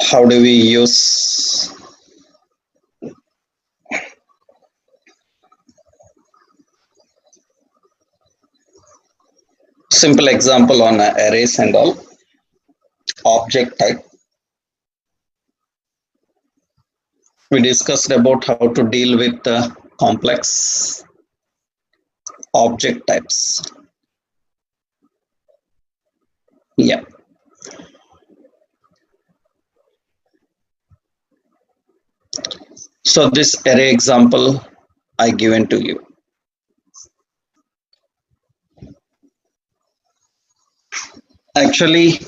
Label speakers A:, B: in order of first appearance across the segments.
A: How do we use simple example on arrays and all object type? We discussed about how to deal with complex object types. Yeah. So this array example I given to you. Actually,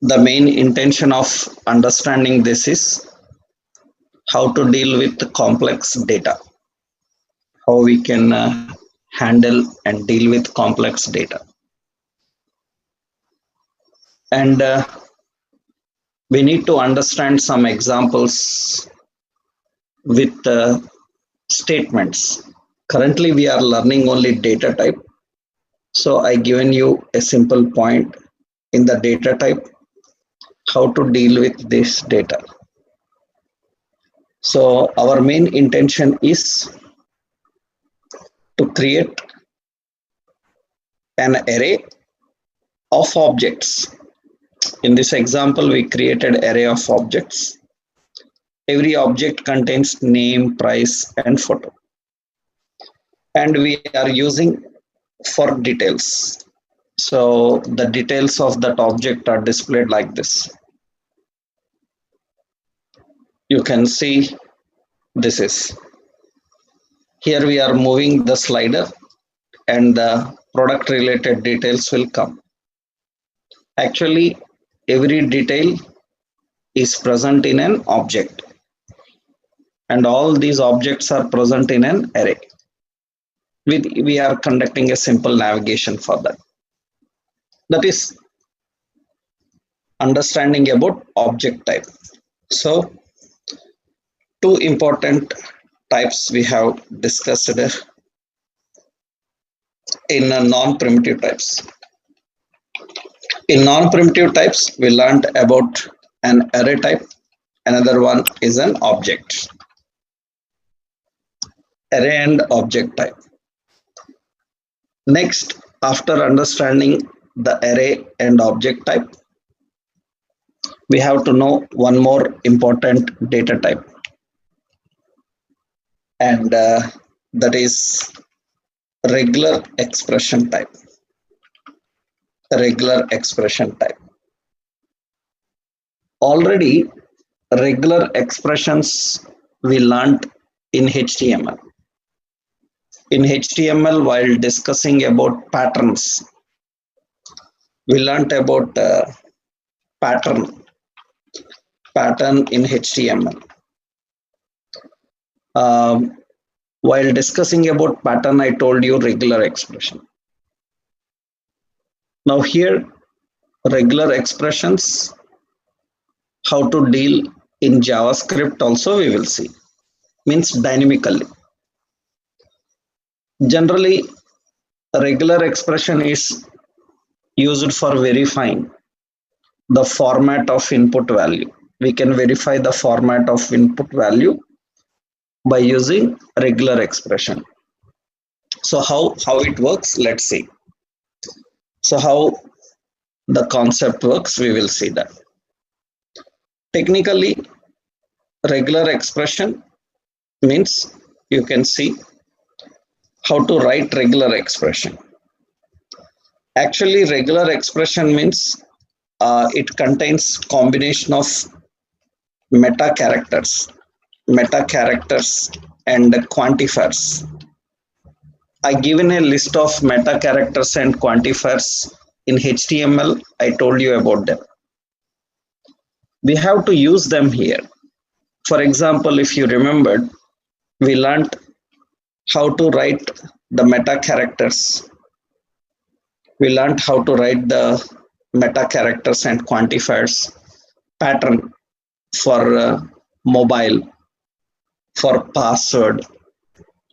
A: the main intention of understanding this is how to deal with complex data, how we can handle and deal with complex data. And we need to understand some examples with statements. Currently, we are learning only data type. So I given you a simple point in the data type, how to deal with this data. So our main intention is to create an array of objects. In this example, we created array of objects. Every object contains name, price, and photo. And we are using for details. So the details of that object are displayed like this. You can see this is. Here we are moving the slider and the product related details will come. Actually, every detail is present in an object and all these objects are present in an array. We are conducting a simple navigation for that. That is understanding about object type. So two important types we have discussed in non-primitive types. In non-primitive types, we learned about an array type. Another one is an object. Array and object type. Next, after understanding the array and object type, we have to know one more important data type. And that is regular expression type. Regular expression type. Already regular expressions we learned in HTML. In HTML, while discussing about patterns, we learned about pattern in HTML. While discussing about pattern, I told you regular expression. Now here, regular expressions, how to deal in JavaScript also we will see. Means dynamically. Generally, regular expression is used for verifying the format of input value. We can verify the format of input value by using regular expression. So how it works, let's see. So how the concept works, we will see that. Technically, regular expression means you can see how to write regular expression. Actually, regular expression means it contains combination of meta characters and quantifiers. I given a list of meta characters and quantifiers in HTML. I told you about them. We have to use them here. For example, if you remembered, we learned how to write the meta characters. We learned how to write the meta characters and quantifiers pattern for mobile, for password.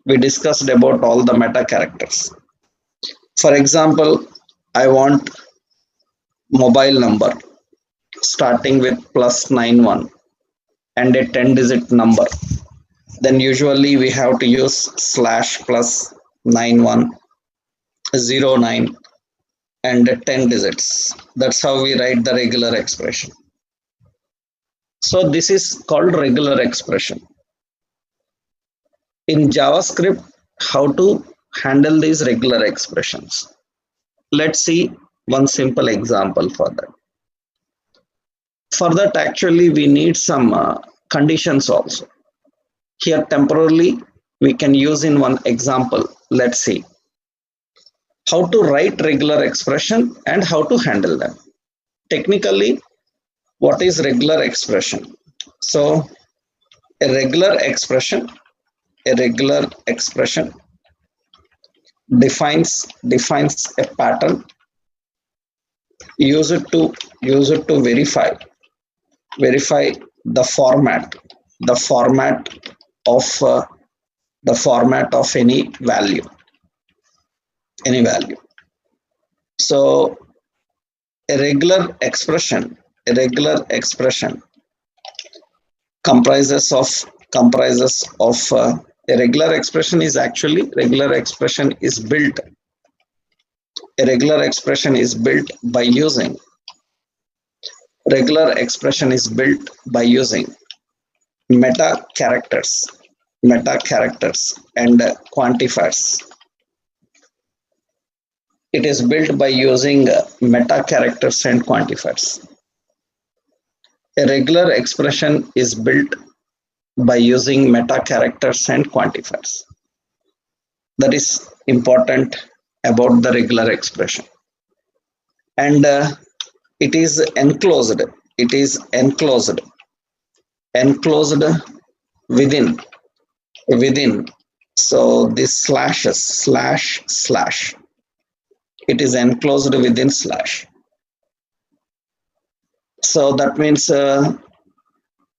A: We discussed about all the meta characters. For example, I want mobile number. starting with +91 and a 10-digit number, then usually we have to use slash plus 9109 and 10 digits. That's how we write the regular expression. So this is called regular expression. In JavaScript, how to handle these regular expressions? Let's see one simple example for that. For that, actually, we need some conditions also. Here, temporarily, we can use in one example. Let's see how to write regular expression and how to handle them. Technically, what is regular expression? So, a regular expression defines a pattern. Use it to verify the format of any value. So a regular expression comprises of a regular expression is actually regular expression is built by using meta characters and quantifiers. It is built by using meta characters and quantifiers. A regular expression is built by using meta characters and quantifiers. That is important about the regular expression. And it is enclosed within. So this slash, it is enclosed within slash. So that means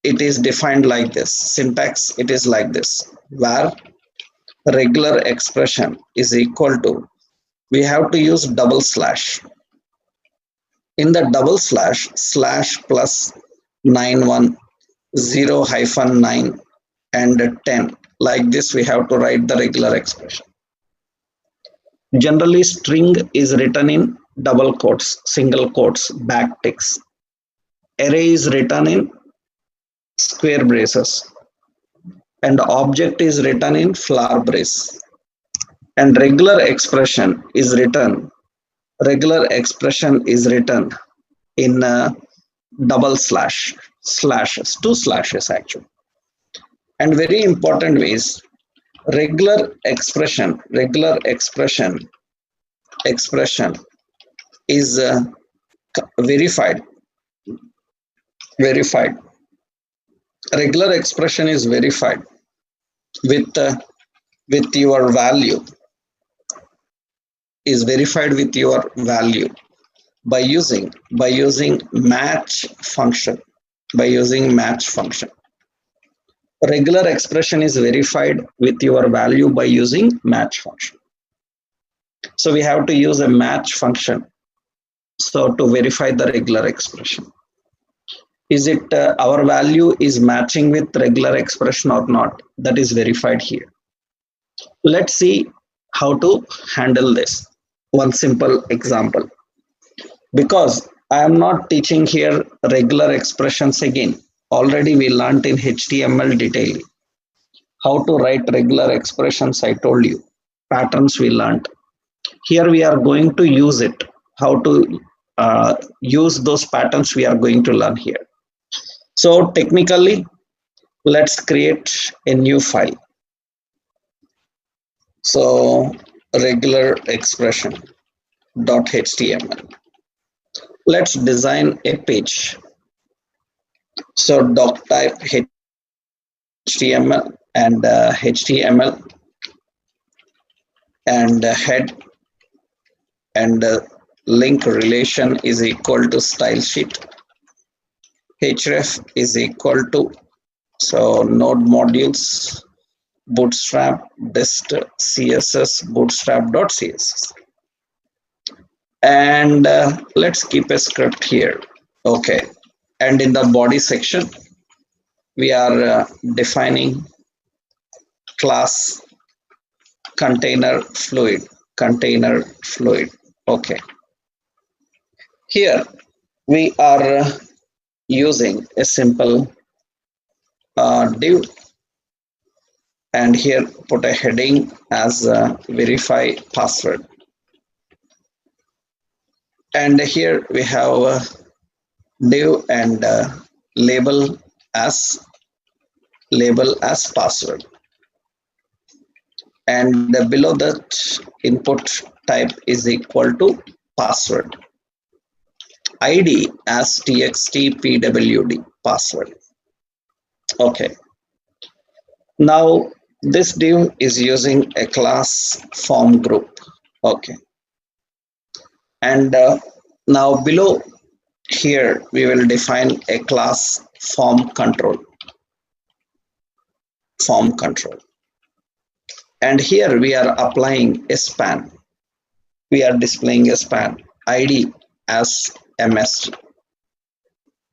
A: it is defined like this. Syntax, it is like this, where regular expression is equal to, we have to use double slash. In the double slash plus 910-9 and 10. Like this, we have to write the regular expression. Generally, string is written in double quotes, single quotes, backticks. Array is written in square braces, and object is written in flower brace. And regular expression is written in double slashes, two slashes actually. And very important ways, regular expression is verified. Regular expression is verified with your value. Is verified with your value by using match function. Regular expression is verified with your value by using match function. So we have to use a match function so to verify the regular expression. Is it our value is matching with regular expression or not? That is verified here. Let's see how to handle this. One simple example. Because I am not teaching here regular expressions again. Already we learned in HTML detail how to write regular expressions. I told you patterns we learned. Here we are going to use it. How to use those patterns we are going to learn here. So technically, let's create a new file. So regular expression.html. Let's design a page. So doc type HTML and HTML and head and link relation is equal to style sheet. href is equal to, so node modules bootstrap dist css bootstrap.css. And let's keep a script here. Okay, And in the body section, we are defining class container fluid. Okay. Here we are using a simple div, and here put a heading as verify password. And here we have div and label as password. And below that, input type is equal to password. ID as txt password. Okay. Now this div is using a class form group. Okay. And now below here we will define a class form control. And here we are applying a span. We are displaying a span ID as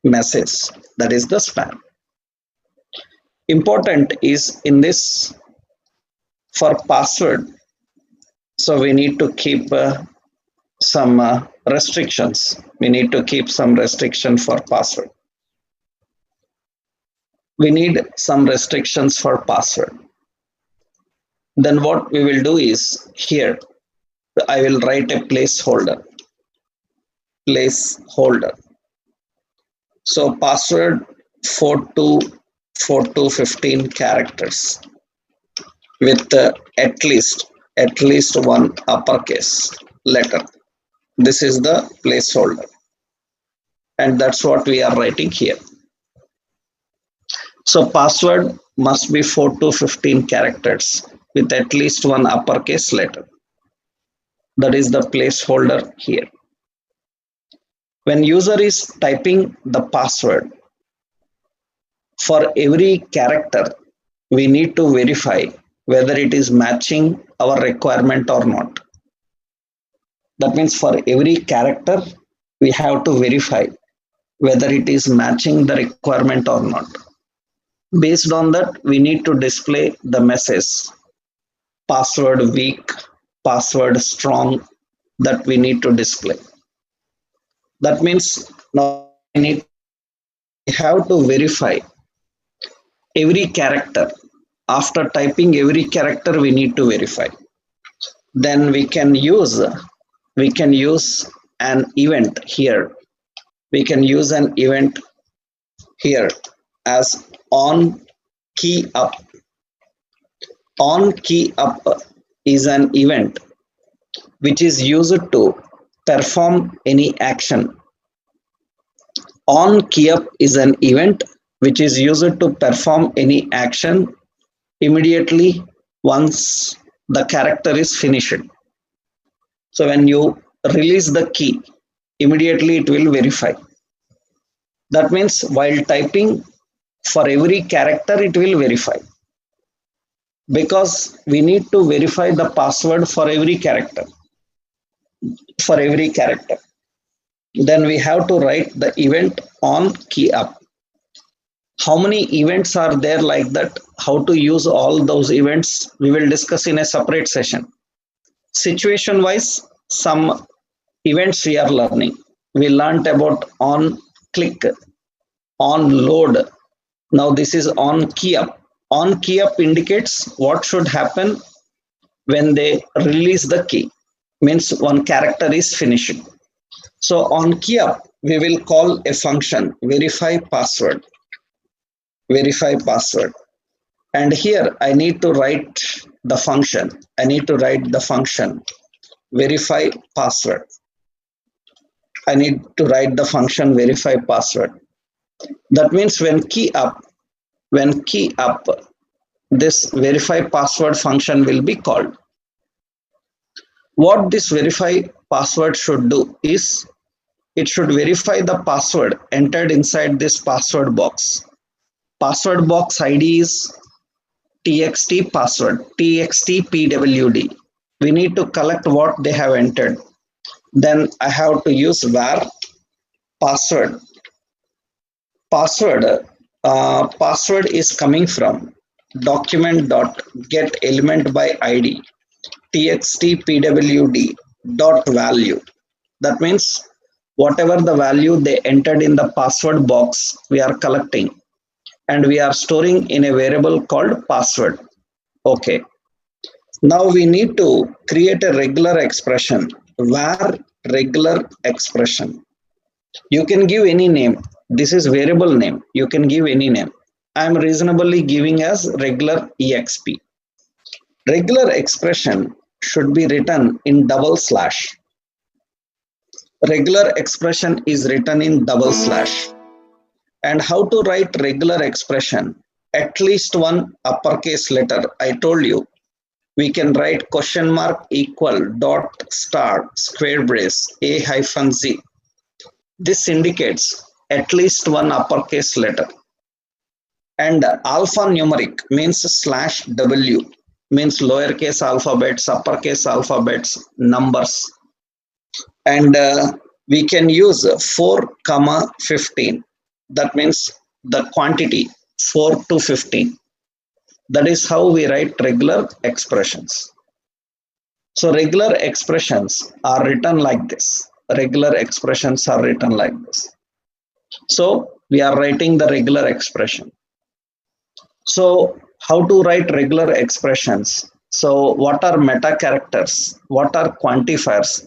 A: message, that is the span. Important is in this for password, so we need to keep some restrictions. We need to keep some restriction for password. We need some restrictions for password. Then what we will do is here I will write a placeholder. So password 4 to 15 characters with at least one uppercase letter. This is the placeholder, and that's what we are writing here. So password must be 4 to 15 characters with at least one uppercase letter. That is the placeholder here. When user is typing the password, for every character, we need to verify whether it is matching our requirement or not. That means for every character, we have to verify whether it is matching the requirement or not. Based on that, we need to display the message password weak, password strong, that we need to display. That means now we have to verify every character. After typing every character, we need to verify. Then we can use an event here. We can use an event here as on key up. On key up is an event which is used to perform any action. On key up is an event which is used to perform any action immediately once the character is finished. So when you release the key, immediately it will verify. That means while typing, for every character it will verify, because we need to verify the password for every character. Then we have to write the event on key up. How many events are there like that? How to use all those events, we will discuss in a separate session. Situation wise, some events we are learning. We learned about on click, on load. Now this is on key up. On key up indicates what should happen when they release the key. Means one character is finished. So on key up, we will call a function verify password. And here I need to write the function. Verify password. That means when key up, this verify password function will be called. What this verify password should do is, it should verify the password entered inside this password box. Password box ID is txt password, txt pwd. We need to collect what they have entered. Then I have to use var password Password password is coming from document dot get element by id txt pwd dot value. That means whatever the value they entered in the password box we are collecting, and we are storing in a variable called password. Okay, now we need to create a regular expression. Var regular expression, you can give any name. This is variable name, you can give any name. I am reasonably giving as regular exp. Regular expression should be written in double slash. Regular expression is written in double slash. And how to write regular expression? At least one uppercase letter. I told you we can write question mark equal dot star square brace a hyphen z. This indicates at least one uppercase letter. And alphanumeric means slash w, means lowercase alphabets, uppercase alphabets, numbers. And we can use 4 comma 15. That means the quantity 4 to 15. That is how we write regular expressions. So regular expressions are written like this. Regular expressions are written like this. So we are writing the regular expression. So how to write regular expressions? So what are meta characters? What are quantifiers?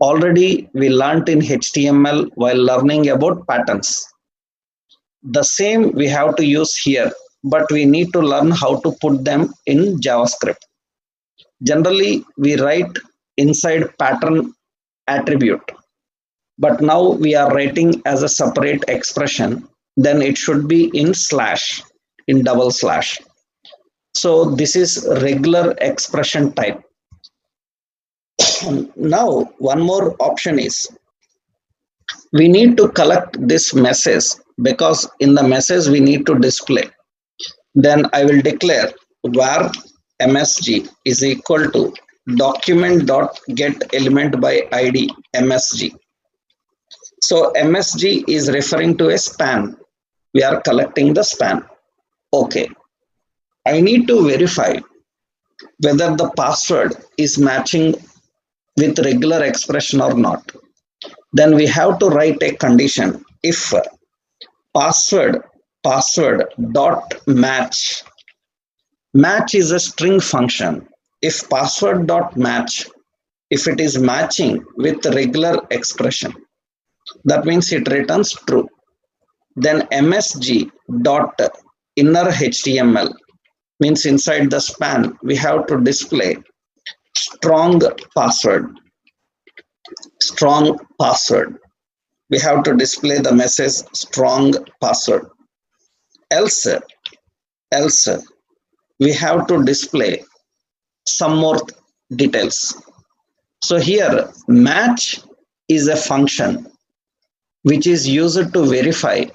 A: Already we learnt in HTML while learning about patterns. The same we have to use here, but we need to learn how to put them in JavaScript. Generally, we write inside pattern attribute, but now we are writing as a separate expression. Then it should be in slash, in double slash. So this is regular expression type. Now, one more option is we need to collect this message, because in the message we need to display. Then I will declare var msg is equal to document dot get element by id msg. So msg is referring to a span. We are collecting the span. Okay. I need to verify whether the password is matching with regular expression or not. Then we have to write a condition. If password dot match, match is a string function. If password dot match, if it is matching with regular expression, that means it returns true. Then msg dot inner html, means inside the span we have to display strong password. Strong password, we have to display the message strong password. Else we have to display some more details. So here match is a function which is used to verify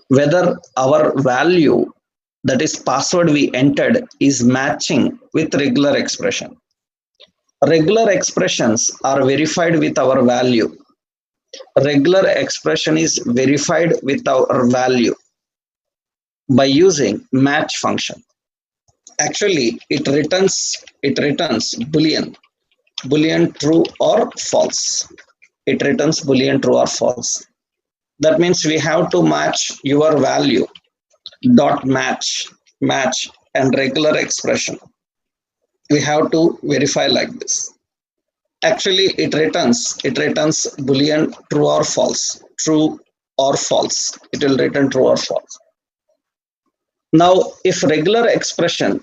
A: whether our value, that is password we entered, is matching with regular expression. Regular expressions are verified with our value. Regular expression is verified with our value by using match function. Actually, it returns boolean true or false. It returns boolean true or false. That means we have to match your value dot match and regular expression. We have to verify like this. Actually, it returns boolean true or false. True or false. It will return true or false. Now, if regular expression,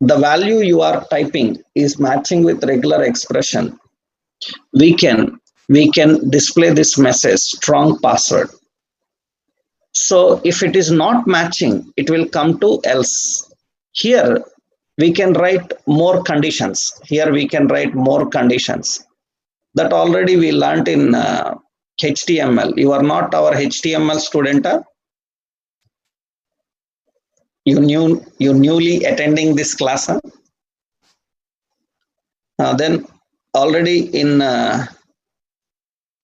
A: the value you are typing is matching with regular expression, we can display this message strong password. So if it is not matching, it will come to else. Here we can write more conditions. Here we can write more conditions that already we learned in HTML. You are not our HTML student. You newly attending this class. Then already in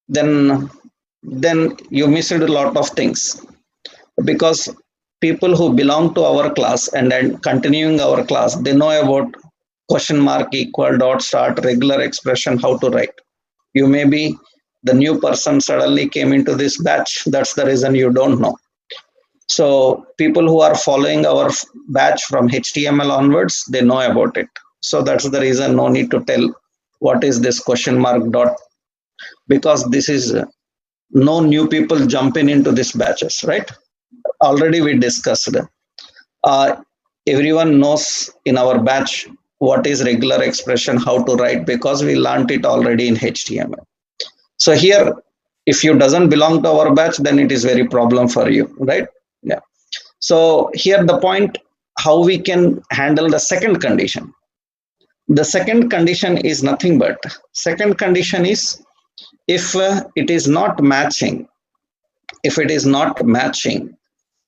A: then you missed a lot of things. because people who belong to our class and then continuing our class, they know about question mark, equal, dot, start, regular expression, how to write. You may be the new person suddenly came into this batch. That's the reason you don't know. So people who are following our batch from HTML onwards, they know about it. So that's the reason no need to tell what is this question mark dot, because this is no new people jumping into this batches, right? Already we discussed. Uh, Everyone knows in our batch what is regular expression, how to write, because we learned it already in HTML. So here, if you doesn't belong to our batch, then it is very problem for you, right? Yeah. So here the point, how we can handle the second condition. The second condition is nothing but, second condition is if it is not matching, if it is not matching,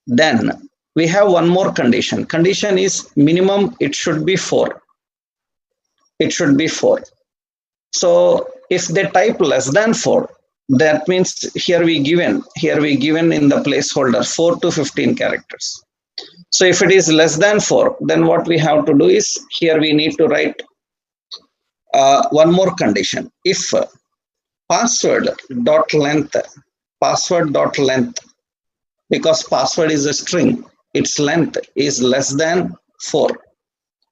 A: then we have one more condition. Condition is minimum, it should be 4. It should be 4. So if they type less than 4, that means here we given in the placeholder 4 to 15 characters. So if it is less than 4, then what we have to do is here we need to write one more condition. If password dot length, password dot length, because password is a string, its length is less than 4.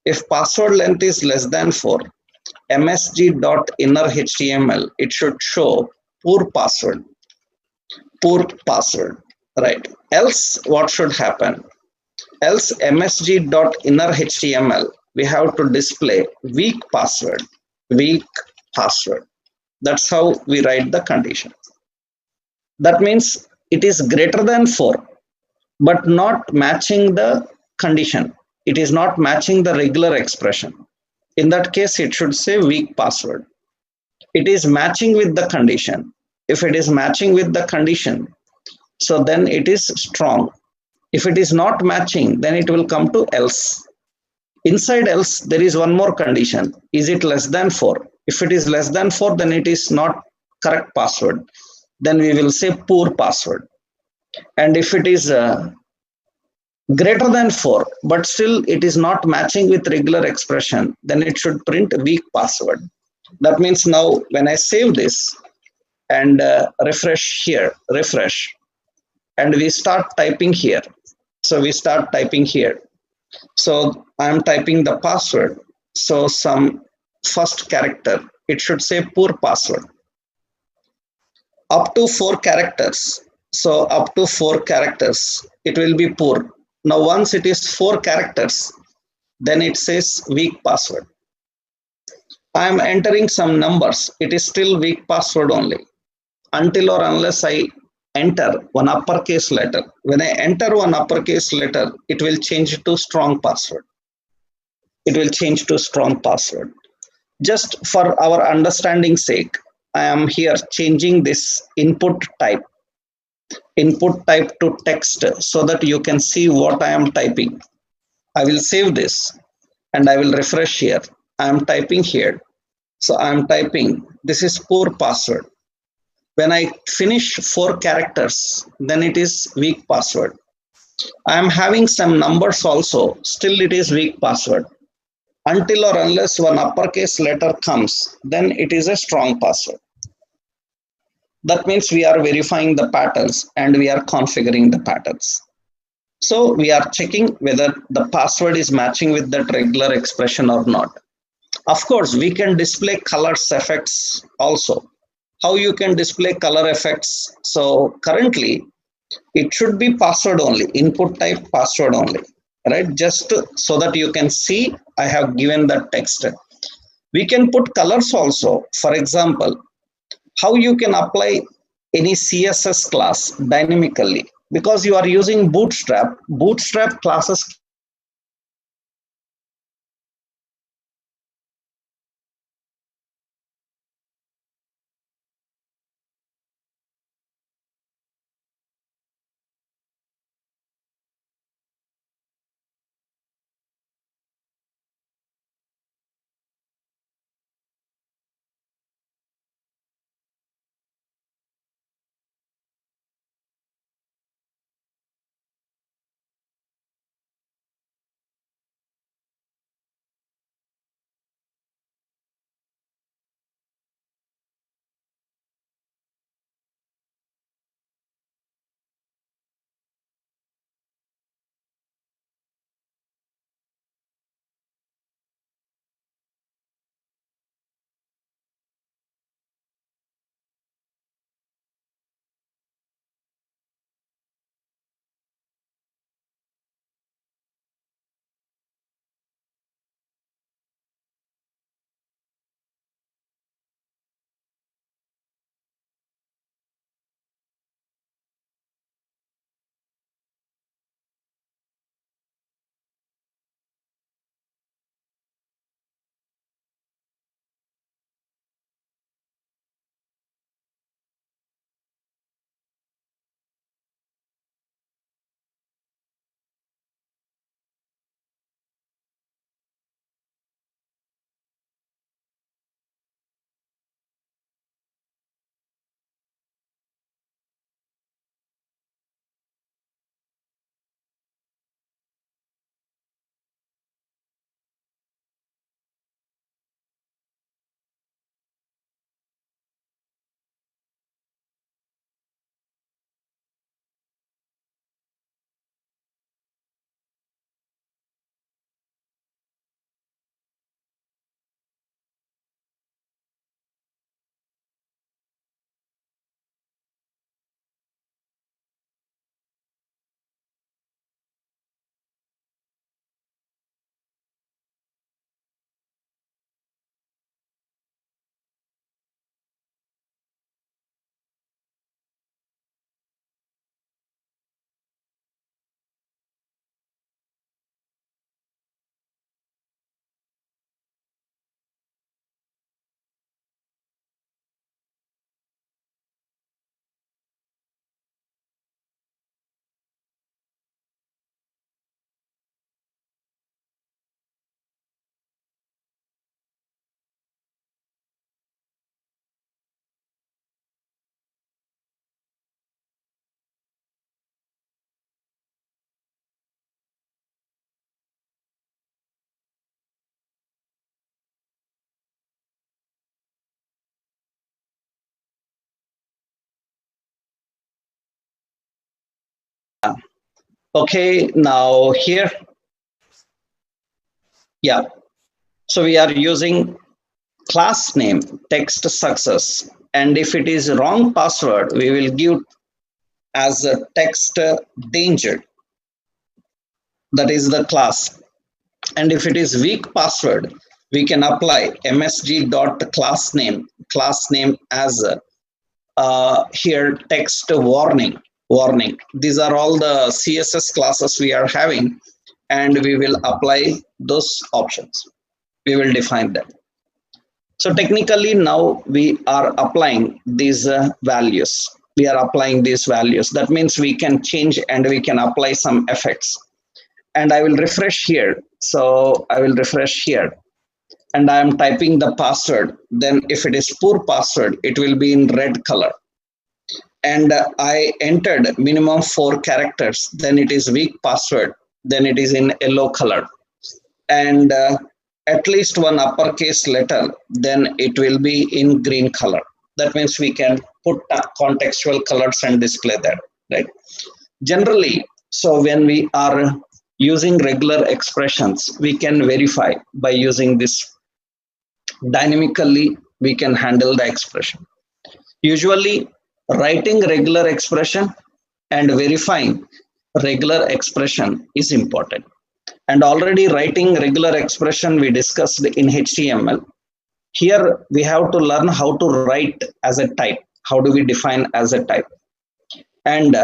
A: If password length is less than 4, msg dot inner html, it should show poor password, poor password, right? Else what should happen? Else msg dot inner html, we have to display weak password, weak password. That's how we write the condition. That means it is greater than 4 but not matching the condition. It is not matching the regular expression. In that case, it should say weak password. It is matching with the condition. If it is matching with the condition, so then it is strong. If it is not matching, then it will come to else. Inside else, there is one more condition. Is it less than 4? If it is less than 4, then it is not correct password. Then we will say poor password. And if it is greater than 4, but still it is not matching with regular expression, then it should print weak password. That means now when I save this and refresh here, refresh, and we start typing here. So we start typing here. So I'm typing the password. So some first character, it should say poor password. Up to 4 characters. So up to 4 characters, it will be poor. Now once it is 4 characters, then it says weak password. I am entering some numbers. It is still weak password only. Until or unless I enter one uppercase letter. When I enter one uppercase letter, it will change to strong password. It will change to strong password. Just for our understanding sake, I am here changing this input type to text so that you can see what I am typing. I will save this and I will refresh here. I am typing here. So I am typing, this is poor password. When I finish 4 characters, then it is weak password. I am having some numbers also, still it is weak password. Until or unless one uppercase letter comes, then it is a strong password. That means we are verifying the patterns and we are configuring the patterns. So we are checking whether the password is matching with that regular expression or not. Of course, we can display colors effects also. How you can display color effects? So currently, it should be password only, input type password only, right? Just so that you can see, I have given that text. We can put colors also. For example, how you can apply any CSS class dynamically, because you are using Bootstrap classes Okay, now here, yeah. So we are using class name text success, and if it is wrong password, we will give as a text danger. That is the class. And if it is weak password, we can apply msg dot class name as here text warning. These are all the css classes we are having, and we will apply those options. We will define them. So technically now we are applying these values. We are applying these values. That means we can change and we can apply some effects. And I will refresh here. So I will refresh here and I am typing the password. Then if it is poor password, it will be in red color. And I entered minimum 4 characters. Then it is weak password. Then it is in yellow color. And at least one uppercase letter, then it will be in green color. That means we can put contextual colors and display that, right? Generally, so when we are using regular expressions, we can verify by using this. Dynamically, we can handle the expression. Usually, writing regular expression and verifying regular expression is important. And already writing regular expression we discussed in HTML. Here we have to learn how to write as a type. How do we define as a type? And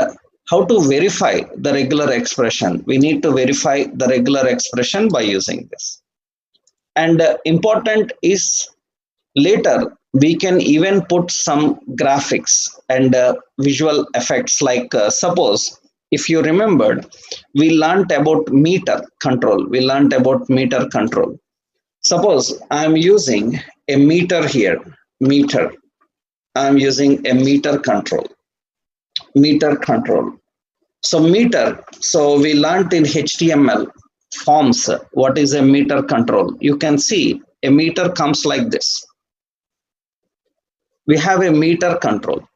A: how to verify the regular expression. We need to verify the regular expression by using this. And important is later we can even put some graphics and visual effects like suppose if you remembered, we learned about meter control. We learned about meter control. Suppose I'm using a meter here, meter. I'm using a meter control. Meter control. So meter, so we learned in HTML forms what is a meter control. You can see a meter comes like this. We have a meter control.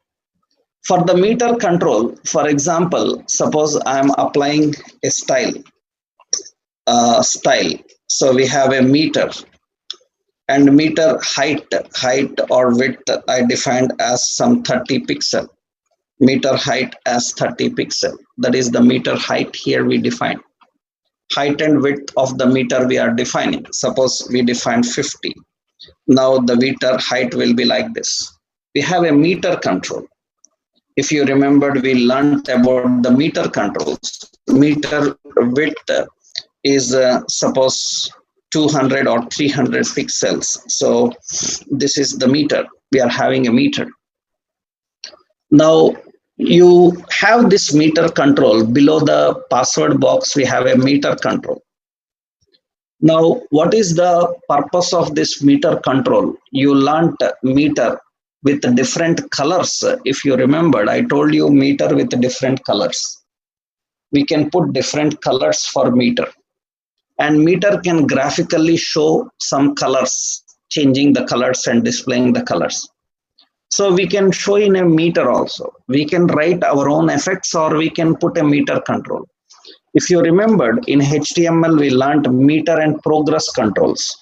A: For the meter control, for example, suppose I am applying a style. So we have a meter and meter height or width I defined as some 30 pixel. Meter height as 30 pixel. That is the meter height here we define. Height and width of the meter we are defining. Suppose we define 50. Now the meter height will be like this. We have a meter control. If you remembered, we learned about the meter controls. Meter width is suppose 200 or 300 pixels. So this is the meter. We are having a meter. Now you have this meter control. Below the password box, we have a meter control. Now, what is the purpose of this meter control? You learned meter with different colors. If you remembered, I told you meter with different colors. We can put different colors for meter. And meter can graphically show some colors, changing the colors and displaying the colors. So we can show in a meter also. We can write our own effects or we can put a meter control. If you remembered, in HTML, we learned meter and progress controls.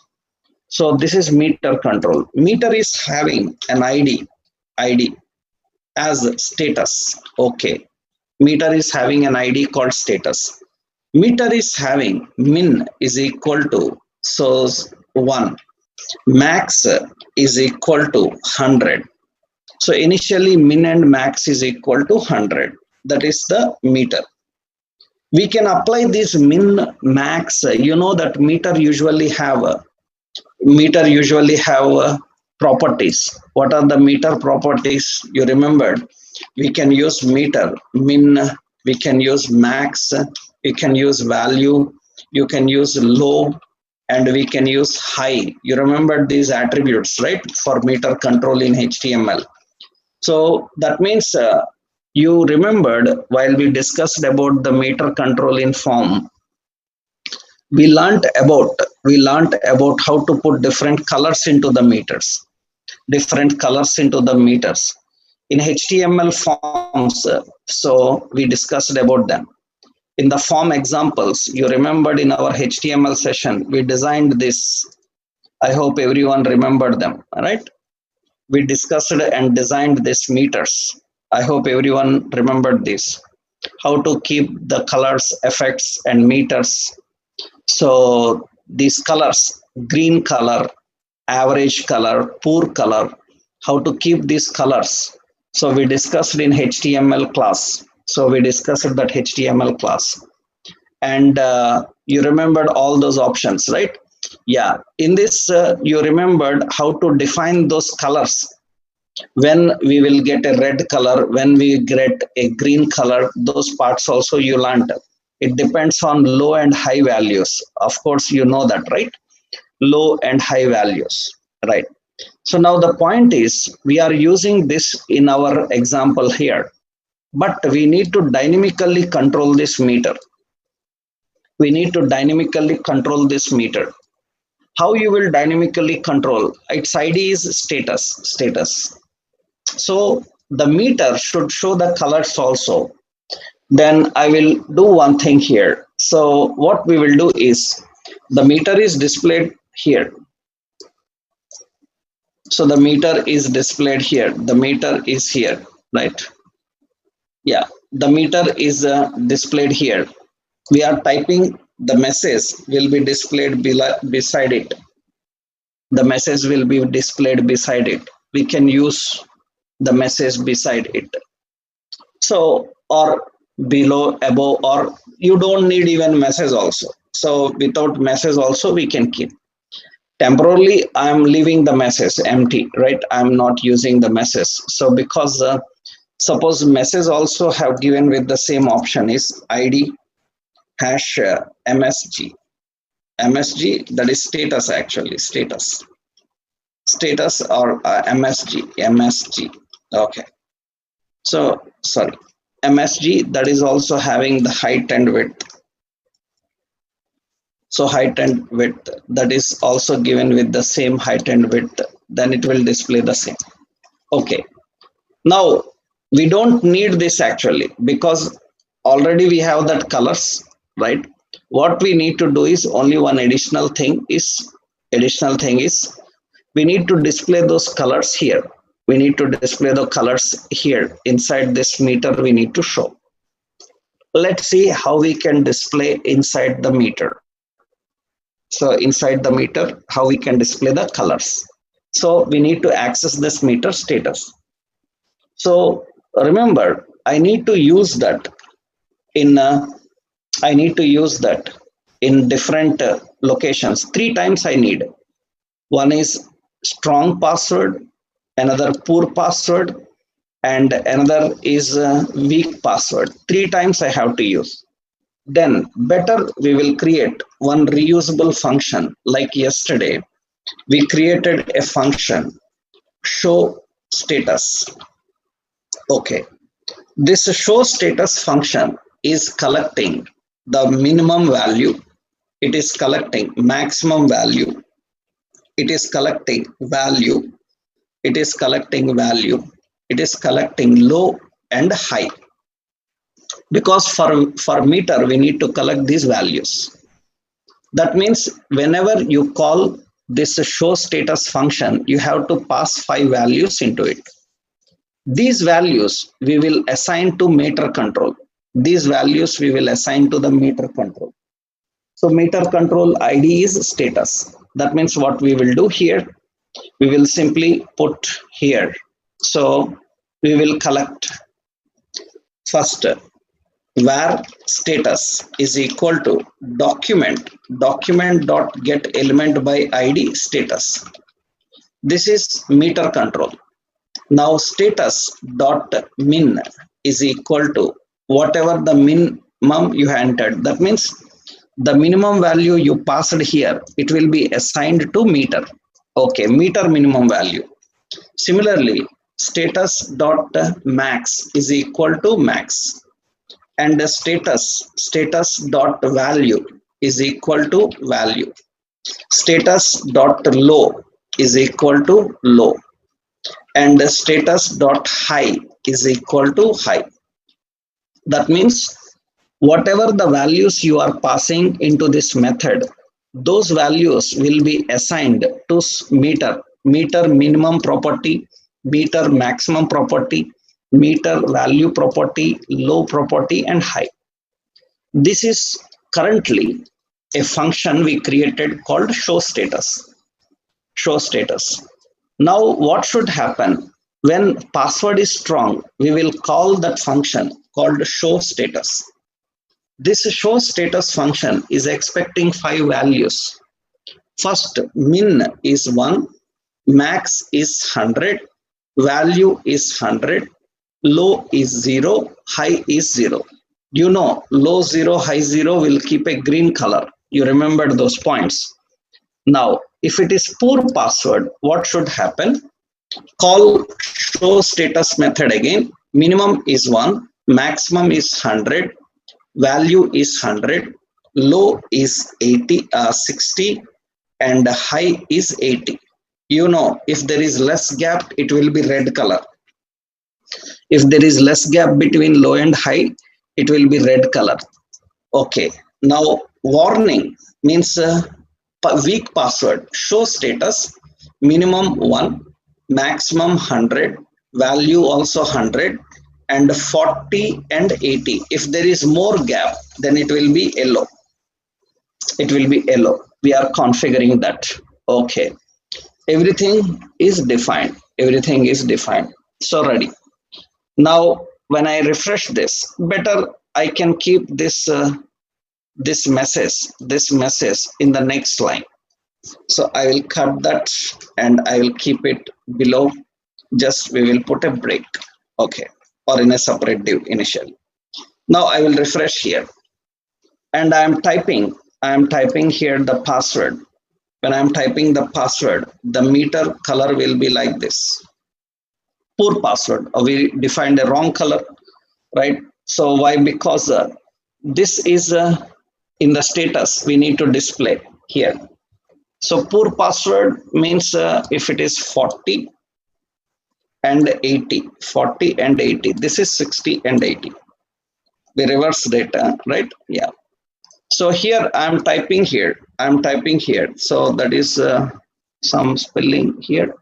A: So this is meter control. Meter is having an ID as status. Okay. Meter is having an ID called status. Meter is having min is equal to source 1. Max is equal to 100. So initially min and max is equal to 100. That is the meter. We can apply this min max. You know that meter usually have properties. What are the meter properties? You remembered. We can use meter, min, we can use max, we can use value, you can use low, and we can use high. You remember these attributes, right? For meter control in HTML. So that means you remembered while we discussed about the meter control in form, we learned about how to put different colors into the meters, in HTML forms. So we discussed about them. in the form examples, you remembered in our HTML session, we designed this. I hope everyone remembered them, right? We discussed and designed these meters. I hope everyone remembered this. How to keep the colors, effects, and meters. So these colors, green color, average color, poor color, how to keep these colors. So we discussed in HTML class. So we discussed that HTML class. And you remembered all those options, right? Yeah, in this, you remembered how to define those colors. When we will get a red color, when we get a green color, those parts also you learned. It depends on low and high values. Of course, you know that, right? Low and high values, right? So now the point is, we are using this in our example here, but we need to dynamically control this meter. We need to dynamically control this meter. How you will dynamically control? Its ID is status. So the meter should show the colors also. Then I will do one thing here. So what we will do is, the meter is displayed here. So the meter is displayed here. The meter is here, right? Yeah, the meter is displayed here. We are typing, the message will be displayed beside it. The message will be displayed beside it. We can use the message beside it. So, or below, above, or you don't need even message also. So without message also we can keep. Temporarily, I'm leaving the message empty, right? I'm not using the message. So because suppose message also have given with the same option is ID hash MSG. MSG, that is status actually, status or MSG. Okay. So, sorry, MSG, that is also having the height and width. So height and width, that is also given with the same height and width, then it will display the same. Okay. Now, we don't need this actually, because already we have that colors, right? What we need to do is only one additional thing is we need to display those colors here. We need to display the colors here inside this meter. We need to show. Let's see how we can display inside the meter. So inside the meter, how we can display the colors. So we need to access this meter status. So remember, I need to use that in different locations. 3 times I need. One is strong password, another poor password, and another is weak password. 3 times I have to use. Then better we will create one reusable function. Like yesterday, we created a function show status. Okay, this show status function is collecting the minimum value, it is collecting maximum value, it is collecting value, it is collecting value, it is collecting low and high. Because for meter we need to collect these values. That means whenever you call this show status function, you have to pass 5 values into it. These values we will assign to meter control. These values we will assign to the meter control. So meter control ID is status. That means what we will do here, we will simply put here. So we will collect first var status is equal to document dot get element by ID status. This is meter control. Now status dot min is equal to whatever the minimum you entered. That means the minimum value you passed here, it will be assigned to meter. Okay, meter minimum value. Similarly, status dot max is equal to max, and the status dot value is equal to value. Status dot low is equal to low, and the status dot high is equal to high. That means Whatever the values you are passing into this method, those values will be assigned to meter minimum property, meter maximum property, meter value property, low property, and high. This is currently a function we created called show status. Show status. Now what should happen? When password is strong, we will call that function called show status. This show status function is expecting 5 values. First, min is 1, max is 100, value is 100, low is 0, high is 0. You know, low 0, high 0 will keep a green color. You remembered those points. Now, if it is poor password, what should happen? Call show status method again. Minimum is 1, maximum is 100, value is 100, low is 60, and high is 80. You know, if there is less gap, it will be red color. If there is less gap between low and high, it will be red color. Okay, now warning means weak password. Show status, minimum 1, maximum 100, value also 100, and 40 and 80. If there is more gap, then it will be yellow. It will be yellow. We are configuring that. Okay, everything is defined. Everything is defined. So ready. Now, when I refresh this, better I can keep this this message in the next line. So I will cut that and I will keep it below. Just we will put a break. Okay, or in a separate div initially. Now I will refresh here, and I am typing here the password. When I am typing the password, the meter color will be like this. Poor password. We defined a wrong color, right? So why? Because this is in the status we need to display here. So poor password means if it is 40 and 80, 40 and 80. This is 60 and 80. We reverse data, right? Yeah. So here I'm typing here. So that is some spelling here.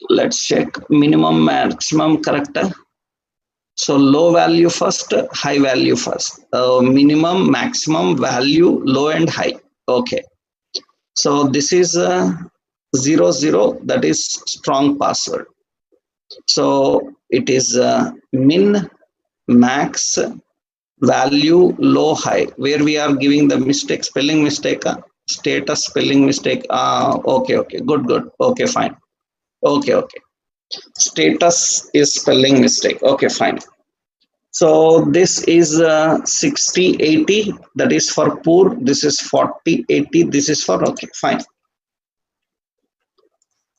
A: Let's check minimum, maximum, correct. So low value first, high value first. Minimum, maximum, value, low and high. Okay. So this is 0, 0. That is strong password. So it is min, max, value, low, high. Where we are giving the mistake, spelling mistake, status spelling mistake. Okay. Good. Okay, fine. Okay. Status is spelling mistake. Okay, fine. So this is 60, 80. That is for poor. This is 40, 80. This is for okay, fine.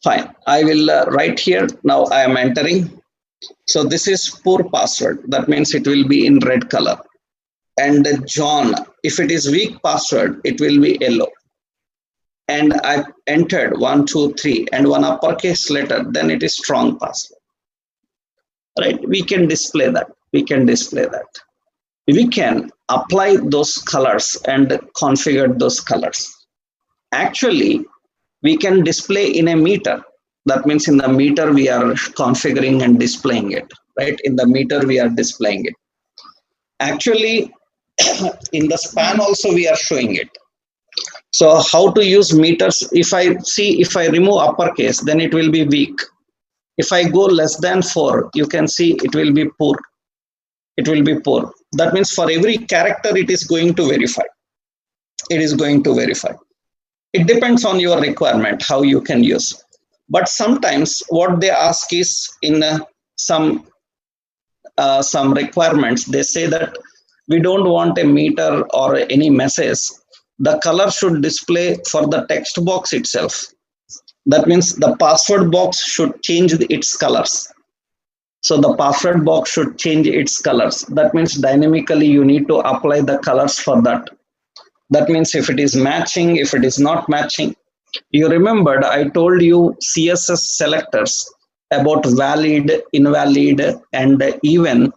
A: Fine. I will write here. Now I am entering. So this is poor password. That means it will be in red color. And John, if it is weak password, it will be yellow. And I entered 1, 2, 3 and one uppercase letter, then it is strong password. Right? We can display that. We can apply those colors and configure those colors. Actually, we can display in a meter. That means in the meter we are configuring and displaying it. Right? In the meter we are displaying it. Actually, in the span also we are showing it. So how to use meters? If I remove uppercase, then it will be weak. If I go less than 4, you can see it will be poor. It will be poor. That means for every character it is going to verify. It depends on your requirement, how you can use. But sometimes what they ask is in some requirements, they say that we don't want a meter or any message. The color should display for the text box itself. That means the password box should change its colors. So the password box should change its colors. That means dynamically you need to apply the colors for that. That means if it is matching, if it is not matching. You remembered I told you CSS selectors about valid, invalid, and even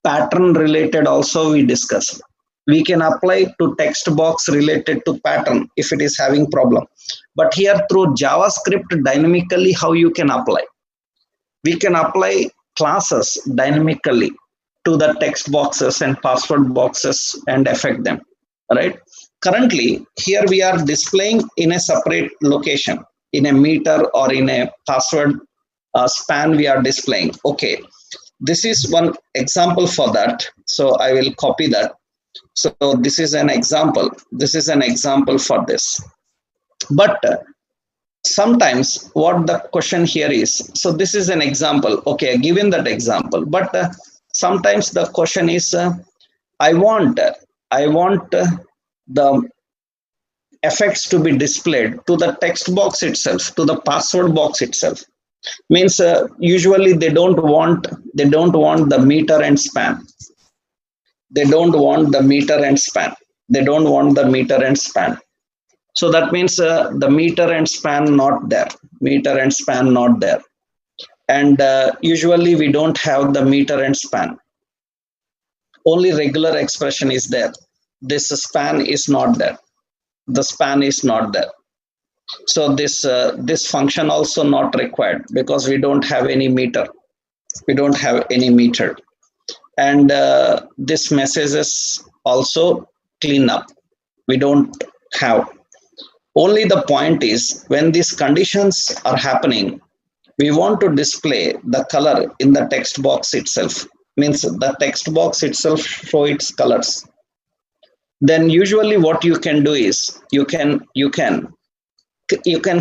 A: pattern related also we discussed. We can apply to text box related to pattern if it is having problem. But here through JavaScript dynamically, how you can apply? We can apply classes dynamically to the text boxes and password boxes and affect them, right? Currently, here we are displaying in a separate location, in a meter or in a password span we are displaying. Okay, this is one example for that. So I will copy that. So this is an example. This is an example for this. But sometimes what the question here is, so this is an example. Okay, given that example, but sometimes the question is, I want the effects to be displayed to the text box itself, to the password box itself. Means usually they don't want the meter and span. They don't want the meter and span. They don't want the meter and span. So that means the meter and span not there. Meter and span not there. And usually we don't have the meter and span. Only regular expression is there. This span is not there. The span is not there. So this function also not required because we don't have any meter. We don't have any meter. And this messages also clean up. We don't have. Only the point is when these conditions are happening, we want to display the color in the text box itself. Means the text box itself show its colors. Then usually what you can do is you can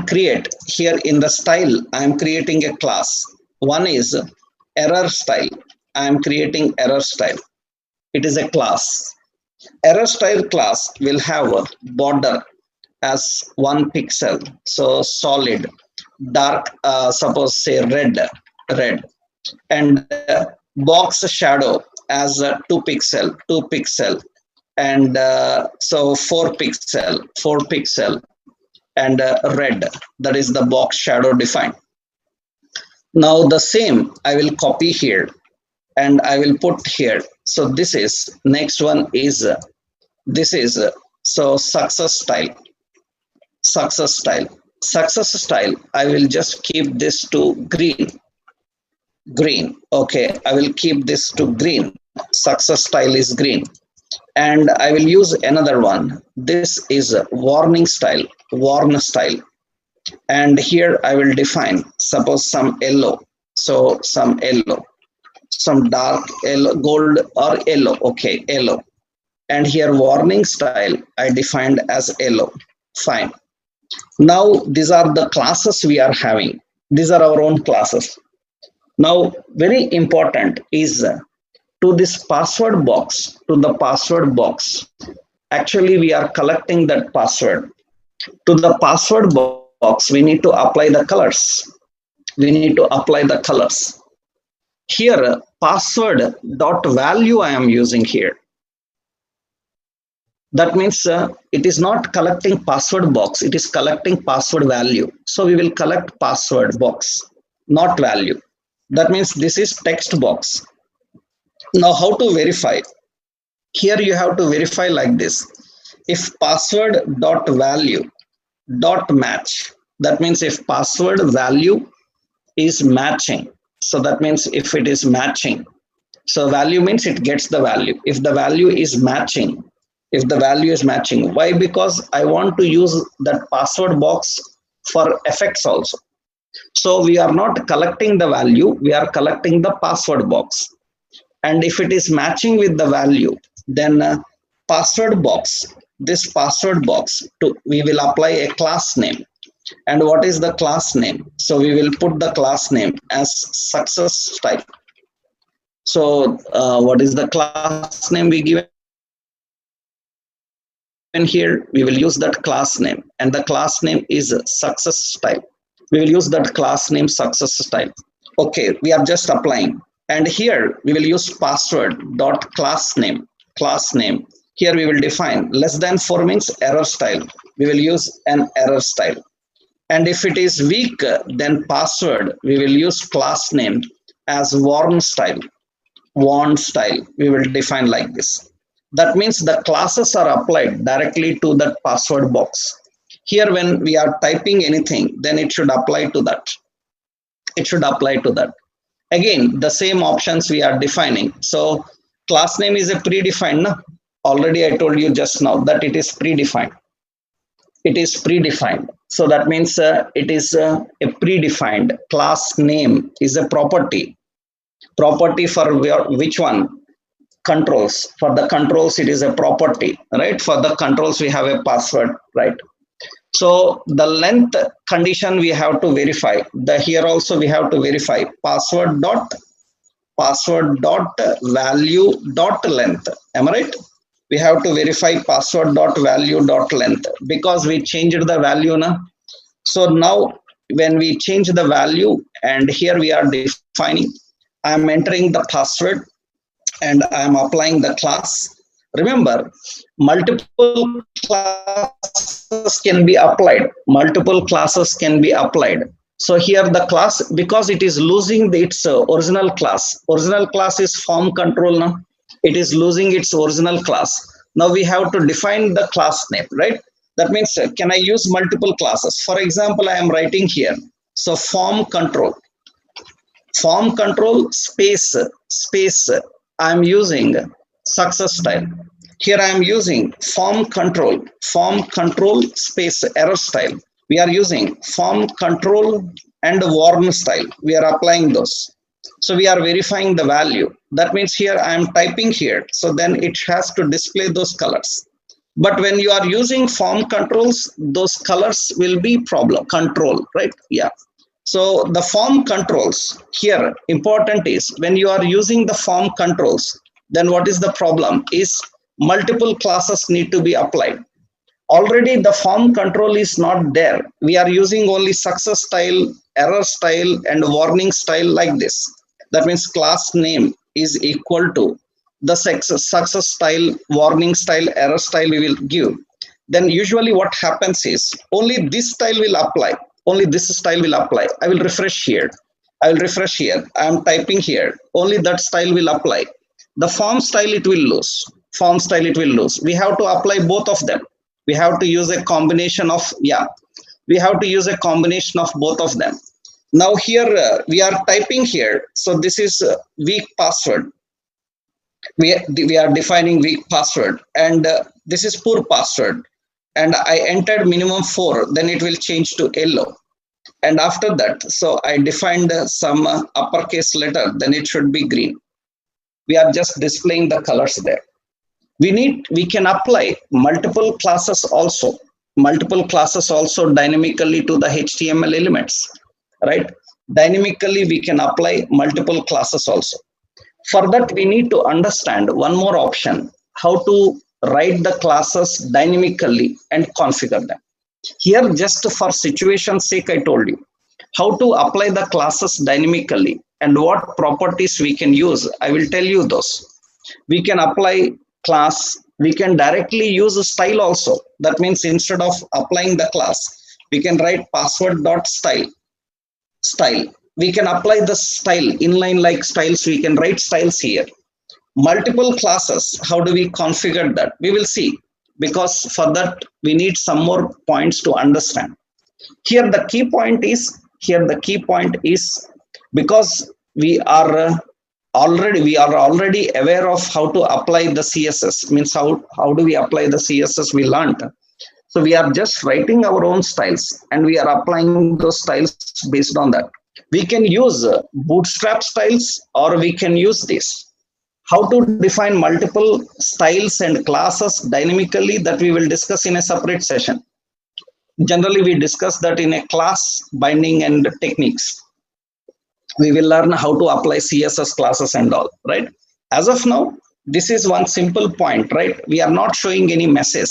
A: create here in the style. I am creating a class. One is error style. I am creating error style. It is a class. Error style class will have a border as 1 pixel. So solid, dark, suppose say red, and box shadow as 2 pixel, and so 4 pixel, and red. That is the box shadow defined. Now the same I will copy here and I will put here. So this is next one is this is so success style. I will just keep this to green. Okay, I will keep this to green. Success style is green. And I will use another one. This is warn style. And here I will define, suppose some yellow. So some yellow, some dark yellow, gold or yellow. Okay, yellow. And here warning style I defined as yellow. Fine. Now these are the classes we are having. These are our own classes. Now very important is to this password box, to the password box. Actually we are collecting that password. To the password box we need to apply the colors. Here password dot value I am using here. That means it is not collecting password box, it is collecting password value. So we will collect password box, not value. That means this is text box. Now how to verify? Here you have to verify like this. If password dot value dot match, that means if password value is matching. So that means if it is matching, so value means it gets the value. If the value is matching, why? Because I want to use that password box for effects also. So we are not collecting the value, we are collecting the password box. And if it is matching with the value, then password box, this password box, we will apply a class name. And what is the class name? So we will put the class name as success type. So what is the class name we given here? We will use that class name, and the class name is success style. We will use that class name success style. Okay, we are just applying. And here we will use password dot class name. Here we will define less than 4 means error style. We will use an error style. And if it is weak, then password we will use class name as warn style. want style. We will define like this. That means the classes are applied directly to that password box. Here, when we are typing anything, then it should apply to that. It should apply to that. Again, the same options we are defining. So class name is a predefined. No? Already I told you just now that it is predefined. It is predefined. So that means it is a predefined. Class name is a property. Property for which one? Controls. For the controls, it is a property, right? For the controls, we have a password, right? So the length condition we have to verify. The here also we have to verify password dot value dot length. Am I right? We have to verify password dot value dot length because we changed the value now. So now when we change the value and here we are defining, I am entering the password and I am applying the class. Remember, multiple classes can be applied. Multiple classes can be applied. So here the class, because it is losing its original class. Original class is form control now. It is losing its original class. Now we have to define the class name, right? That means can I use multiple classes? For example, I am writing here. So form control space I am using success style. Here I am using form control space error style. We are using form control and warn style. We are applying those. So we are verifying the value. That means here I am typing here. So then it has to display those colors. But when you are using form controls, those colors will be problem control, right? Yeah. So the form controls here important is when you are using the form controls, then what is the problem is multiple classes need to be applied. Already the form control is not there. We are using only success style, error style and warning style like this. That means class name is equal to the success style, warning style, error style we will give. Then usually what happens is only this style will apply. Only this style will apply. I will refresh here. I will refresh here. I am typing here. Only that style will apply. The form style it will lose. Form style it will lose. We have to apply both of them. We have to use a combination of, we have to use a combination of both of them. Now here we are typing here. So this is weak password. We are defining weak password and this is poor password. And I entered minimum 4, then it will change to yellow. And after that, so I defined some uppercase letter, then it should be green. We are just displaying the colors there. We can apply multiple classes also dynamically to the HTML elements, right? Dynamically, we can apply multiple classes also. For that, we need to understand one more option, how to write the classes dynamically and configure them. Here, just for situation's sake, I told you how to apply the classes dynamically and what properties we can use. I will tell you those. We can apply class. We can directly use a style also. That means instead of applying the class, we can write password.style. We can apply the style inline like styles. We can write styles here. Multiple classes, how do we configure that? We will see, because for that we need some more points to understand. Here the key point is because we are already aware of how to apply the CSS, means how do we apply the CSS we learned. So we are just writing our own styles and we are applying those styles based on that. We can use bootstrap styles or we can use this. How to define multiple styles and classes dynamically, that we will discuss in a separate session. Generally, we discuss that in a class binding and techniques. We will learn how to apply CSS classes and all, right? As of now, this is one simple point, right? We are not showing any message.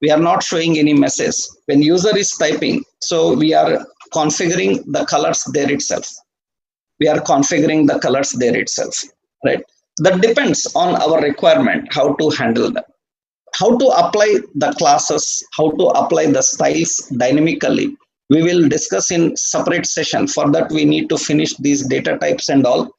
A: When user is typing, so we are configuring the colors there itself. Right? That depends on our requirement, how to handle them. How to apply the classes, how to apply the styles dynamically, we will discuss in separate session. For that, we need to finish these data types and all.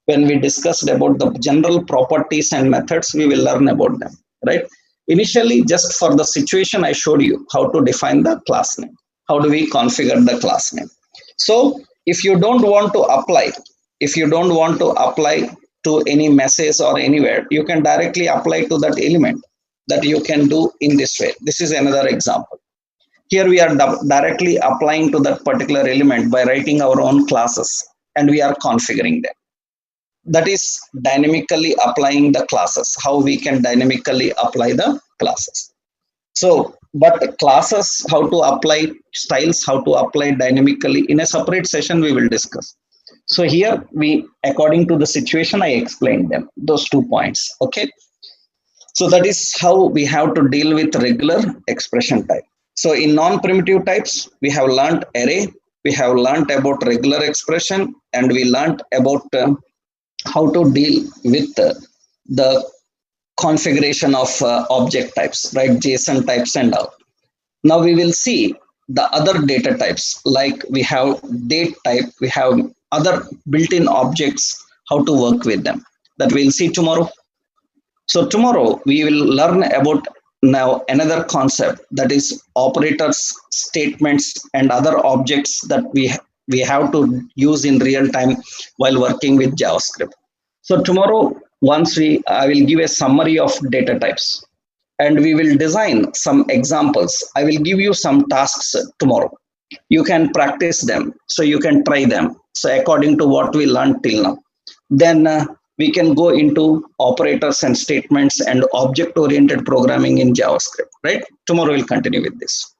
A: when we discussed about the general properties and methods, we will learn about them, right? Initially, just for the situation, I showed you how to define the class name. How do we configure the class name? So if you don't want to apply, if you don't want to apply to any message or anywhere, you can directly apply to that element. That you can do in this way. This is another example. Here we are directly applying to that particular element by writing our own classes, and we are configuring them. That is dynamically applying the classes, how we can dynamically apply the classes. So, but classes, how to apply styles, how to apply dynamically in a separate session, we will discuss. So here we, according to the situation, I explained them, those 2 points. Okay. So that is how we have to deal with regular expression type. So in non-primitive types, we have learned array, we have learned about regular expression, and we learned about how to deal with the configuration of object types, right? JSON types and all. Now we will see the other data types, like we have date type, we have other built-in objects, how to work with them. That we'll see tomorrow. So tomorrow we will learn about now another concept, that is operators, statements, and other objects that we have to use in real time while working with JavaScript. So tomorrow, I will give a summary of data types, and we will design some examples. I will give you some tasks tomorrow. You can practice them, so you can try them. So according to what we learned till now, then we can go into operators and statements and object-oriented programming in JavaScript, right? Tomorrow we'll continue with this.